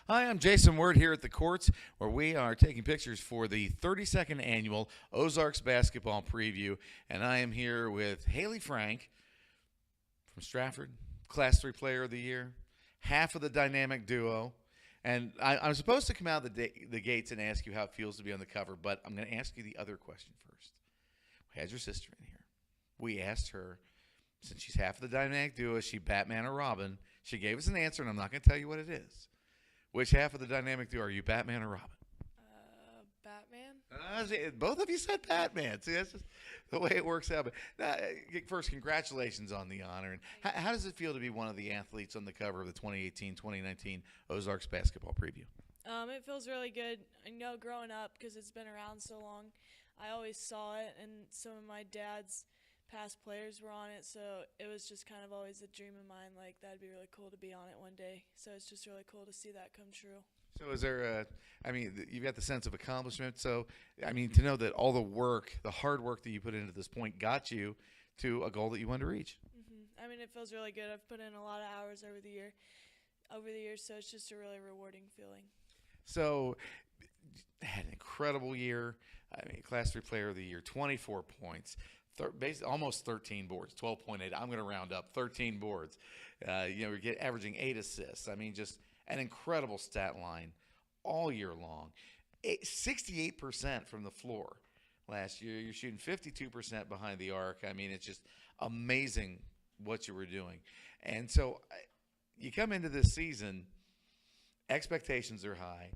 Hi, I'm Jason Word here at the courts where we are taking pictures for the 32nd annual Ozarks basketball preview. And I am here with Hayley Frank from Strafford, Class 3 Player of the Year, half of the dynamic duo. And I'm supposed to come out of the gates and ask you how it feels to be on the cover, but I'm going to ask you the other question first. We had your sister in here. We asked her, since she's half of the dynamic duo, is she Batman or Robin? She gave us an answer, and I'm not going to tell you what it is. Which half of the dynamic duo are you, Batman or Robin? Batman. Both of you said Batman. See, that's just the way it works out. But first, congratulations on the honor. And how does it feel to be one of the athletes on the cover of the 2018-2019 Ozarks basketball preview? It feels really good. I know growing up, because it's been around so long, I always saw it, and some of my dad's past players were on it, so it was just kind of always a dream of mine, like that'd be really cool to be on it one day. So it's just really cool to see that come true. So is there you've got the sense of accomplishment. So, to know that all the work, the hard work that you put into this point got you to a goal that you wanted to reach. It feels really good. I've put in a lot of hours over the years, so it's just a really rewarding feeling. So, had an incredible year. Class 3 Player of the Year, 24 points. Basically almost 13 boards, 12.8. I'm going to round up 13 boards. We're averaging 8 assists. Just an incredible stat line all year long. 68% from the floor last year. You're shooting 52% behind the arc. It's just amazing what you were doing. And so you come into this season, expectations are high.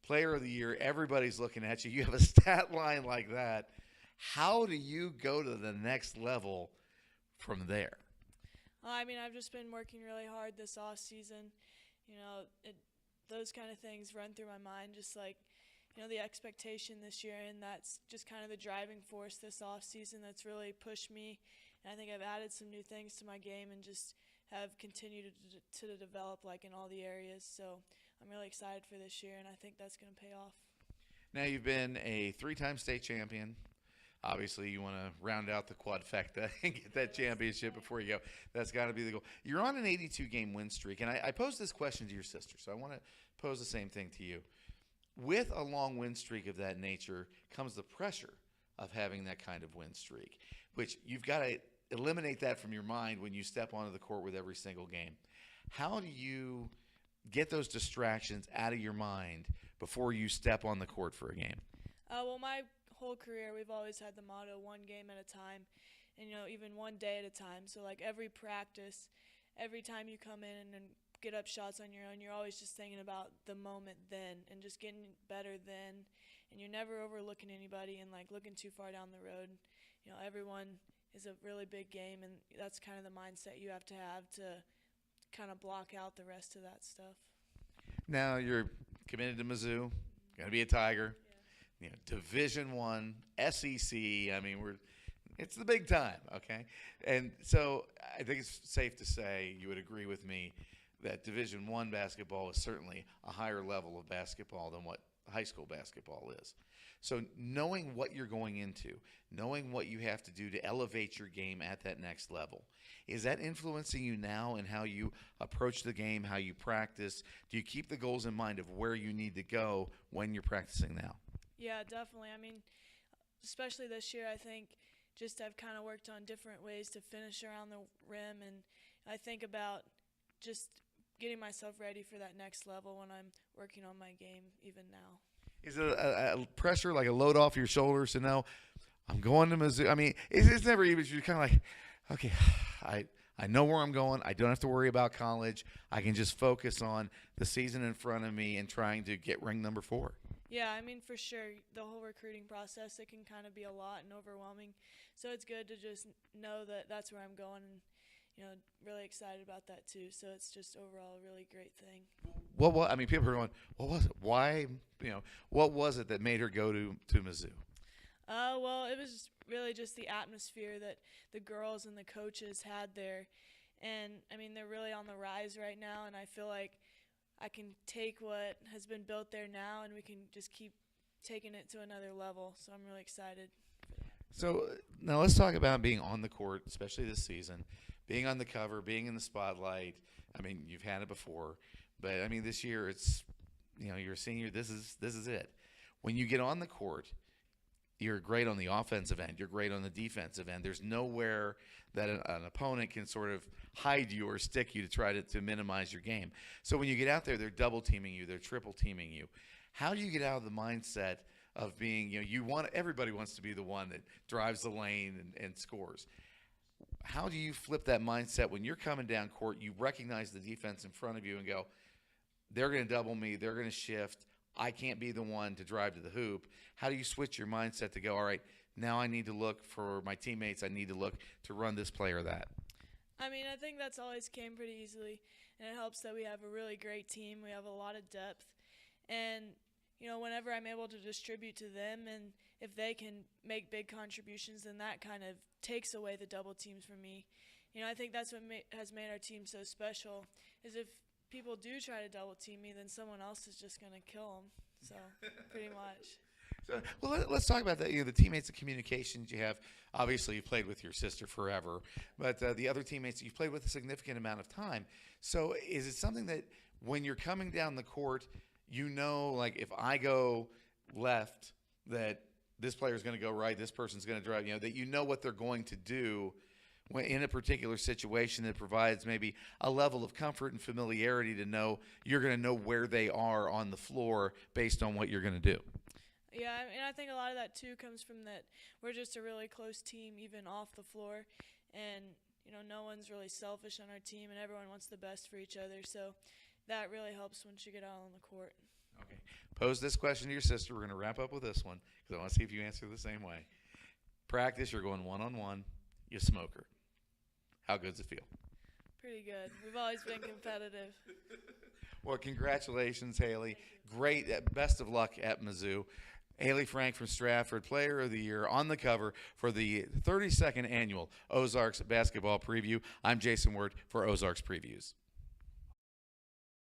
Player of the Year, everybody's looking at you. You have a stat line like that. How do you go to the next level from there? I've just been working really hard this off season. Those kind of things run through my mind, just like, the expectation this year, and that's just kind of the driving force this off season that's really pushed me. And I think I've added some new things to my game and just have continued to develop, like, in all the areas. So I'm really excited for this year, and I think that's going to pay off. Now, you've been a 3-time state champion. Obviously, you want to round out the quadfecta and get that championship before you go. That's got to be the goal. You're on an 82-game win streak, and I posed this question to your sister, so I want to pose the same thing to you. With a long win streak of that nature comes the pressure of having that kind of win streak, which you've got to eliminate that from your mind when you step onto the court with every single game. How do you get those distractions out of your mind before you step on the court for a game? My whole career we've always had the motto one game at a time, and even one day at a time. So like every practice, every time you come in and get up shots on your own, you're always just thinking about the moment then and just getting better then, and you're never overlooking anybody and like looking too far down the road. Everyone is a really big game, and that's kind of the mindset you have to kind of block out the rest of that stuff. Now you're committed to Mizzou, going to be a Tiger. Division I, SEC. It's the big time, okay? And so I think it's safe to say you would agree with me that Division I basketball is certainly a higher level of basketball than what high school basketball is. So knowing what you're going into, knowing what you have to do to elevate your game at that next level, is that influencing you now in how you approach the game, how you practice? Do you keep the goals in mind of where you need to go when you're practicing now? Yeah, definitely. Especially this year, I think just I've kind of worked on different ways to finish around the rim, and I think about just getting myself ready for that next level when I'm working on my game even now. Is it a pressure, like a load off your shoulders to know I'm going to Mizzou? It's never even, you're kind of like, okay, I know where I'm going. I don't have to worry about college. I can just focus on the season in front of me and trying to get ring number 4. Yeah, for sure, the whole recruiting process, it can kind of be a lot and overwhelming. So it's good to just know that that's where I'm going, and, really excited about that too. So it's just overall a really great thing. People are going, what was it? Why, what was it that made her go to Mizzou? It was really just the atmosphere that the girls and the coaches had there. And, they're really on the rise right now, and I feel like I can take what has been built there now, and we can just keep taking it to another level. So I'm really excited. So now let's talk about being on the court, especially this season, being on the cover, being in the spotlight. You've had it before, but this year it's you're a senior. This is it. When you get on the court, you're great on the offensive end. You're great on the defensive end. There's nowhere that an opponent can sort of hide you or stick you to try to minimize your game. So when you get out there, they're double teaming you. They're triple teaming you. How do you get out of the mindset of being, everybody wants to be the one that drives the lane and scores. How do you flip that mindset when you're coming down court, you recognize the defense in front of you and go, they're going to double me, they're going to shift, I can't be the one to drive to the hoop. How do you switch your mindset to go, all right, now I need to look for my teammates, I need to look to run this play or that? I mean, I think that's always came pretty easily, and it helps that we have a really great team. We have a lot of depth, and whenever I'm able to distribute to them, and if they can make big contributions, then that kind of takes away the double teams from me. I think that's what has made our team so special, is if people do try to double team me, then someone else is just going to kill them. So, pretty much. So, well, let's talk about that. The teammates, the communications you have. Obviously, you've played with your sister forever, but the other teammates you've played with a significant amount of time. So, is it something that when you're coming down the court, like if I go left, that this player is going to go right, this person's going to drive, that what they're going to do in a particular situation that provides maybe a level of comfort and familiarity to know you're going to know where they are on the floor based on what you're going to do? Yeah, and I think a lot of that, too, comes from that we're just a really close team even off the floor. And, no one's really selfish on our team, and everyone wants the best for each other. So that really helps once you get out on the court. Okay. Pose this question to your sister. We're going to wrap up with this one because I want to see if you answer the same way. Practice, you're going one-on-one. You smoke her. How good does it feel? Pretty good. We've always been competitive. Well, congratulations, Hayley. Great. Best of luck at Mizzou. Hayley Frank from Strafford, Player of the Year, on the cover for the 32nd Annual Ozarks Basketball Preview. I'm Jason Ward for Ozarks Previews.